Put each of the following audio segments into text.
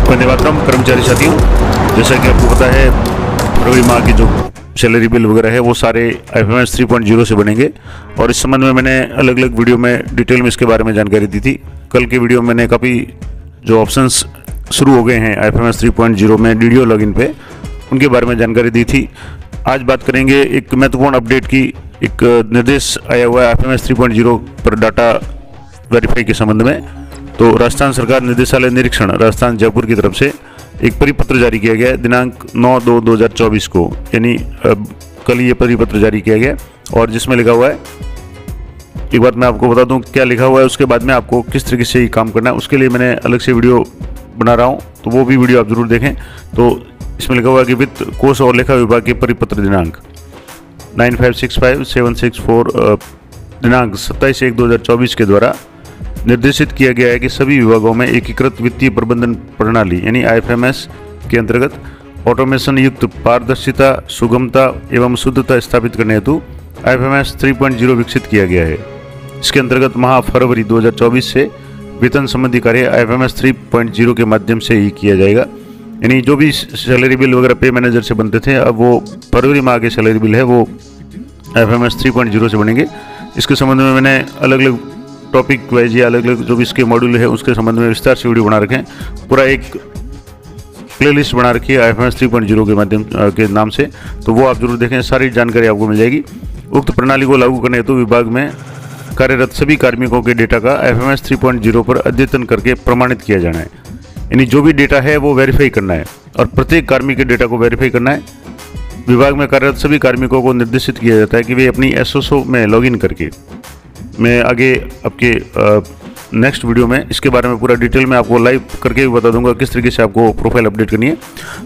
वंदे मातरम कर्मचारी साथियों, जैसा कि आपको पता है फरवरी माह की जो सैलरी बिल वगैरह है वो सारे IFMS 3.0 से बनेंगे और इस संबंध में मैंने अलग अलग वीडियो में डिटेल में इसके बारे में जानकारी दी थी। कल के वीडियो में मैंने काफ़ी जो ऑप्शंस शुरू हो गए हैं IFMS 3.0 में DDO लॉगिन पे, उनके बारे में जानकारी दी थी। आज बात करेंगे एक महत्वपूर्ण अपडेट की। एक निर्देश आया हुआ है IFMS 3.0 पर डाटा वेरीफाई के संबंध में। तो राजस्थान सरकार निदेशालय निरीक्षण राजस्थान जयपुर की तरफ से एक परिपत्र जारी किया गया है दिनांक 9/2/2024 को, यानी कल ये परिपत्र जारी किया गया और जिसमें लिखा हुआ है, एक बात मैं आपको बता दूं क्या लिखा हुआ है, उसके बाद में आपको किस तरीके से ये काम करना है उसके लिए मैंने अलग से वीडियो बना रहा हूं, तो वो भी वीडियो आप जरूर देखें। तो इसमें लिखा हुआ है कि वित्त कोष और लेखा विभाग के परिपत्र दिनांक 9565764 दिनांक 27/1/2024 के द्वारा निर्देशित किया गया है कि सभी विभागों में एकीकृत वित्तीय प्रबंधन प्रणाली यानी IFMS के अंतर्गत ऑटोमेशन युक्त पारदर्शिता, सुगमता एवं शुद्धता स्थापित करने हेतु IFMS 3.0 विकसित किया गया है। इसके अंतर्गत माह फरवरी 2024 से वेतन संबंधी कार्य IFMS 3.0 के माध्यम से ही किया जाएगा। यानी जो भी सैलरी बिल वगैरह पे मैनेजर से बनते थे, अब वो फरवरी माह के सैलरी बिल है वो IFMS 3.0 से बनेंगे। इसके संबंध में मैंने अलग अलग टॉपिक वाइज या अलग अलग जो भी इसके मॉड्यूल है उसके संबंध में विस्तार से वीडियो बना रखे हैं। पूरा एक प्लेलिस्ट बना रखी है IFMS 3.0 के माध्यम के नाम से, तो वो आप जरूर देखें, सारी जानकारी आपको मिल जाएगी। उक्त प्रणाली को लागू करने हेतु विभाग में कार्यरत सभी कार्मिकों के डेटा का IFMS 3.0 पर अद्यतन करके प्रमाणित किया जाना है। यानी जो भी डेटा है वो वेरीफाई करना है और प्रत्येक कार्मिक के डेटा को वेरीफाई करना है। विभाग में कार्यरत सभी कार्मिकों को निर्देशित किया जाता है कि वे अपनी SSO में लॉगिन करके, मैं आगे आपके नेक्स्ट वीडियो में इसके बारे में पूरा डिटेल में आपको लाइव करके भी बता दूंगा किस तरीके से आपको प्रोफाइल अपडेट करनी है।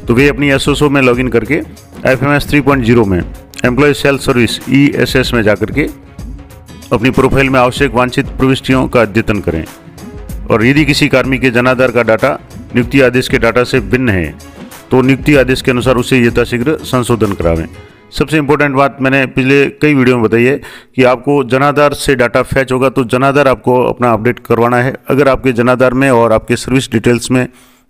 तो वे अपनी SSO में लॉगिन करके IFMS 3.0 में एम्प्लॉय सेल्फ सर्विस ESS में जाकर के अपनी प्रोफाइल में आवश्यक वांछित प्रविष्टियों का अद्यतन करें और यदि किसी कार्मिक के जनाधार का डाटा नियुक्ति आदेश के डाटा से भिन्न है तो नियुक्ति आदेश के अनुसार उसे यथाशीघ्र संशोधन करावें। सबसे इंपॉर्टेंट बात मैंने पिछले कई वीडियो में बताई है कि आपको जनाधार से डाटा फैच होगा तो जनाधार आपको अपना अपडेट करवाना है। अगर आपके जनाधार में और आपके सर्विस डिटेल्स में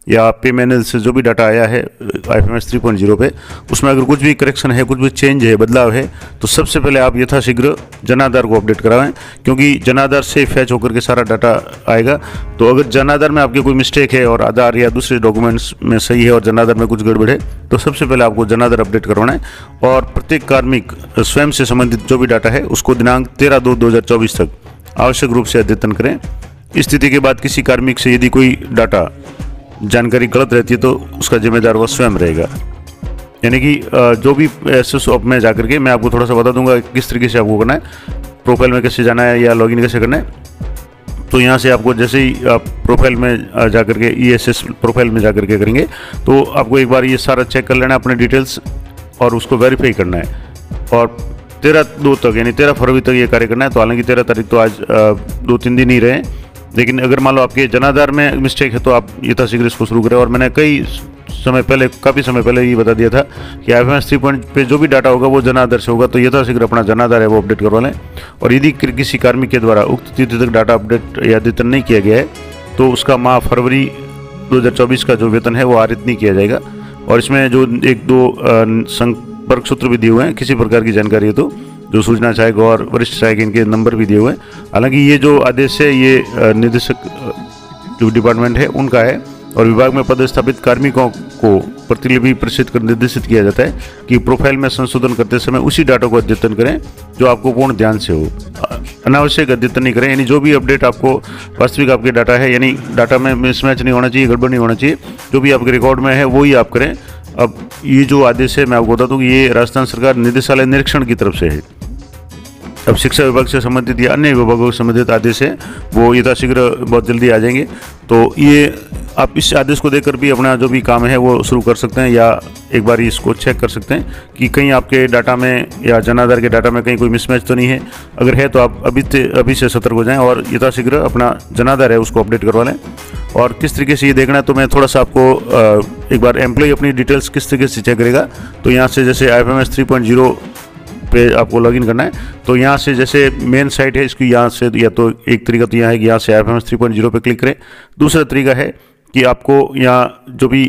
या पे मैनुअल से जो भी डाटा आया है IFMS 3.0 पे, उसमें अगर कुछ भी करेक्शन है, कुछ भी चेंज है, बदलाव है, तो सबसे पहले आप यथाशीघ्र जनाधार को अपडेट करावें, क्योंकि जनाधार से फैच होकर के सारा डाटा आएगा। तो अगर जनाधार में आपके कोई मिस्टेक है और आधार या दूसरे डॉक्यूमेंट्स में सही है और जनाधार में कुछ गड़बड़ है, तो सबसे पहले आपको जनाधार अपडेट करवाना है और प्रत्येक कार्मिक स्वयं से संबंधित जो भी डाटा है उसको दिनांक 13/2/2024 तक आवश्यक रूप से अद्यतन करें। इस स्थिति के बाद किसी कार्मिक से यदि कोई डाटा जानकारी गलत रहती है तो उसका जिम्मेदार वह स्वयं रहेगा। यानी कि जो भी SSO में जाकर के मैं आपको थोड़ा सा बता दूंगा किस तरीके से आपको करना है, प्रोफाइल में कैसे जाना है या लॉगिन कैसे करना है। तो यहाँ से आपको जैसे ही आप प्रोफाइल में जाकर के ESS प्रोफाइल में जाकर के करेंगे तो आपको एक बार ये सारा चेक कर लेना है अपने डिटेल्स और उसको वेरीफाई करना है और 13/2 तक यानी 13 फरवरी तक ये कार्य करना है। तो हालांकि 13 तारीख तो आज 2-3 दिन ही रहे, लेकिन अगर मान लो आपके जनाधार में मिस्टेक है तो आप यथाशीघ्र इसको शुरू करें। और मैंने काफ़ी समय पहले ये बता दिया था कि IFMS 3.0 पे जो भी डाटा होगा वो जनाधार से होगा, तो यथाशीघ्र अपना जनाधार है वो अपडेट करवा लें। और यदि किसी कार्मिक के द्वारा उक्त तिथि तक डाटा अपडेट या अद्यतन नहीं किया गया है तो उसका माह फरवरी 2024 का जो वेतन है वो आरित नहीं किया जाएगा। और इसमें जो 1-2 संपर्क सूत्र भी दिए हुए हैं, किसी प्रकार की जानकारी है तो जो सूचना सहायक और वरिष्ठ सहायक इनके नंबर भी दिए हुए हैं। हालांकि ये जो आदेश है ये निदेशक जो डिपार्टमेंट है उनका है और विभाग में पदस्थापित कार्मिकों को प्रतिलिपि प्रेषित कर निर्देशित किया जाता है कि प्रोफाइल में संशोधन करते समय उसी डाटा को अद्यतन करें जो आपको पूर्ण ध्यान से हो, अनावश्यक अद्यतन नहीं करें। यानी जो भी अपडेट आपको वास्तविक आपके डाटा है, यानी डाटा में मिसमैच नहीं होना चाहिए, गड़बड़ नहीं होना चाहिए, जो भी आपके रिकॉर्ड में है वही आप करें। अब ये जो आदेश है मैं आपको बता दूं कि ये राजस्थान सरकार निदेशालय निरीक्षण की तरफ से है। अब शिक्षा विभाग से संबंधित या अन्य विभागों से संबंधित आदेश है वो यथाशीघ्र बहुत जल्दी आ जाएंगे। तो ये आप इस आदेश को देखकर भी अपना जो भी काम है वो शुरू कर सकते हैं या एक बार इसको चेक कर सकते हैं कि कहीं आपके डाटा में या जनाधार के डाटा में कहीं कोई मिसमैच तो नहीं है। अगर है तो आप अभी से सतर्क हो जाएं और यथाशीघ्र अपना जनाधार है उसको अपडेट करवा लें। और किस तरीके से ये देखना है तो मैं थोड़ा सा आपको एक बार एम्प्लॉय अपनी डिटेल्स किस तरीके से चेक करेगा। तो यहाँ से जैसे IFMS 3.0 पे आपको लॉगिन करना है, तो यहाँ से जैसे मेन साइट है इसकी, यहाँ से या तो एक तरीका तो यहाँ है कि यहाँ से IFMS 3.0 पे क्लिक करें। दूसरा तरीका है कि आपको यहाँ जो भी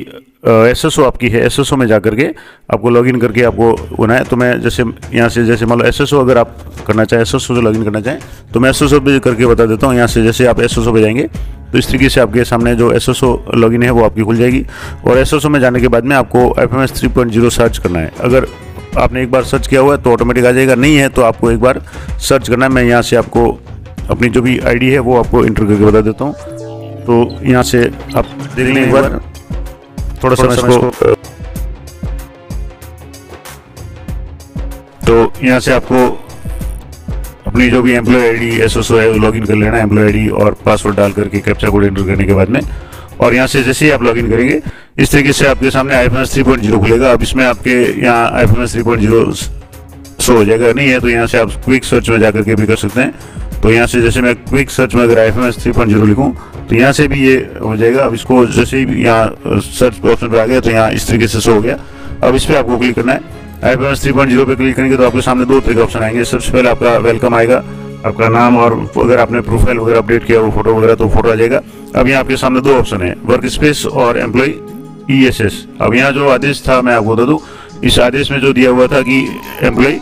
SSO आपकी है, SSO में जा करके आपको लॉगिन करके आपको होना है। तो मैं जैसे यहाँ से जैसे मान लो SSO अगर आप करना चाहें, SSO से लॉगिन करना चाहें तो मैं SSO पे करके बता देता हूँ। यहाँ से जैसे आप SSO पे जाएंगे तो इस तरीके से आपके सामने जो SSO लॉगिन है वो आपकी खुल जाएगी। और SSO में जाने के बाद में आपको FMS 3.0 सर्च करना है। अगर आपने एक बार सर्च किया हुआ है तो ऑटोमेटिक आ जाएगा, नहीं है तो आपको एक बार सर्च करना है। मैं यहाँ से आपको अपनी जो भी ID है वो आपको इंटर करके बता देता हूँ। तो यहाँ से आप देख लें एक बार, थोड़ा सा इसको, तो यहाँ से आपको अपनी जो भी एम्प्लॉय ID SSO है वो लॉगिन कर लेना है, एम्प्लॉय ID और पासवर्ड डाल करके कैप्चा कोड एंटर करने के बाद में। और यहाँ से जैसे ही आप लॉगिन करेंगे इस तरीके से आपके सामने IFMS 3.0 खुलेगा। अब इसमें आपके यहाँ IFMS 3.0 शो हो जाएगा, नहीं है तो यहाँ से आप क्विक सर्च में जाकर के भी कर सकते हैं। तो यहाँ से जैसे मैं क्विक सर्च में अगर IFMS 3.0 लिखूँ तो यहाँ से भी ये हो जाएगा। अब इसको जैसे ही यहाँ सर्च ऑप्शन पर आ गया तो यहाँ इस तरीके से शो हो गया। अब इस पर आपको क्लिक करना है। IFMS 3.0 पे क्लिक करेंगे तो आपके सामने दो तरह के ऑप्शन आएंगे। सबसे पहले आपका वेलकम आएगा, आपका नाम, और अगर आपने प्रोफाइल वगैरह अपडेट किया वो फोटो वगैरह तो फोटो आ जाएगा। अब यहाँ आपके सामने दो ऑप्शन है, वर्क स्पेस और एम्प्लॉय ESS। अब यहाँ जो आदेश था मैं आपको बता दूँ, इस आदेश में जो दिया हुआ था कि एम्प्लॉय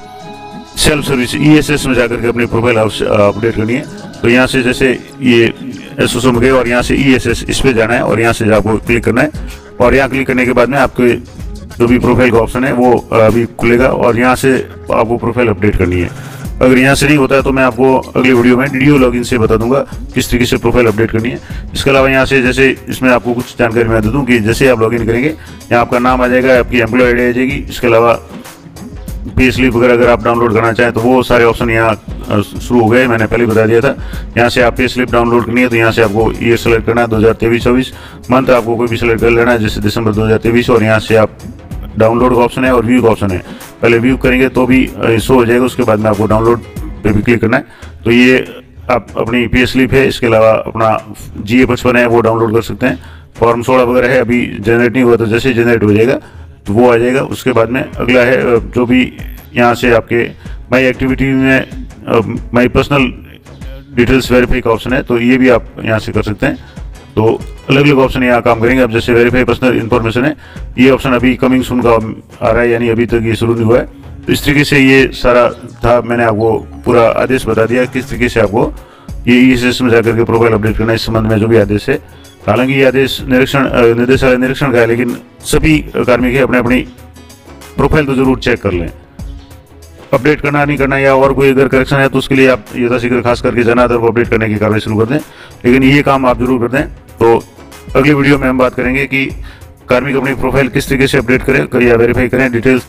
सेल्फ सर्विस ESS में जाकर के अपनी प्रोफाइल अपडेट करनी है। तो यहाँ से जैसे ये SSO में गए और यहाँ से ESS इस पे जाना है और यहाँ से आपको क्लिक करना है। और यहाँ क्लिक करने के बाद में आपके जो भी प्रोफाइल का ऑप्शन है वो अभी खुलेगा और यहाँ से आपको प्रोफाइल अपडेट करनी है। अगर यहाँ से नहीं होता है तो मैं आपको अगली वीडियो में DDO लॉगिन से बता दूंगा किस तरीके से प्रोफाइल अपडेट करनी है। इसके अलावा यहाँ से जैसे इसमें आपको कुछ जानकारी मैं दे दूँ कि जैसे आप लॉगिन करेंगे यहाँ आपका नाम आ जाएगा, आपकी एम्प्लॉय ID आ जाएगी। इसके अलावा पे स्लिप वगैरह अगर आप डाउनलोड करना चाहें तो वो सारे ऑप्शन यहाँ शुरू हो गए, मैंने पहले बता दिया था। यहाँ से आप पे स्लिप डाउनलोड करनी है तो यहाँ से आपको ईयर सेलेक्ट करना है 2023-24, मंथ आपको कोई भी सेलेक्ट कर लेना है जैसे दिसंबर 2023। और यहाँ से आप डाउनलोड का ऑप्शन है और व्यू का ऑप्शन है, पहले व्यू करेंगे तो भी शो हो जाएगा, उसके बाद में आपको डाउनलोड पे भी क्लिक करना है। तो ये आप अपनी पे स्लिप है, इसके अलावा अपना GA55 है वो डाउनलोड कर सकते हैं। फॉर्म 16 वगैरह है, अभी जनरेट नहीं हुआ तो जैसे जनरेट हो जाएगा तो वो आ जाएगा। उसके बाद में अगला है जो भी यहाँ से आपके माई एक्टिविटी में माई पर्सनल डिटेल्स वेरीफाई का ऑप्शन है, तो ये भी आप यहाँ से कर सकते हैं। तो अलग अलग ऑप्शन यहाँ काम करेंगे। अब जैसे वेरीफाई पर्सनल इन्फॉर्मेशन है, ये ऑप्शन अभी कमिंग सून का आ रहा है, यानी अभी तक ये शुरू नहीं हुआ है। तो इस तरीके से ये सारा था, मैंने आपको पूरा आदेश बता दिया किस तरीके से आपको ये ESS में जाकर के प्रोफाइल अपडेट करना है। इस संबंध में जो भी आदेश है, हालांकि ये आदेश निर्देशालय निरीक्षण का है, लेकिन सभी कार्मिक अपने अपनी प्रोफाइल तो जरूर चेक कर लें। अपडेट करना नहीं करना या और कोई अगर करेक्शन है तो उसके लिए आप यथाशीघ्र खास करके जन आधार को अपडेट करने की कार्रवाई शुरू कर दें, लेकिन ये काम आप जरूर कर दें। तो अगली वीडियो में हम बात करेंगे कि कार्मिक अपनी प्रोफाइल किस तरीके से अपडेट करें या वेरीफाई करें, डिटेल्स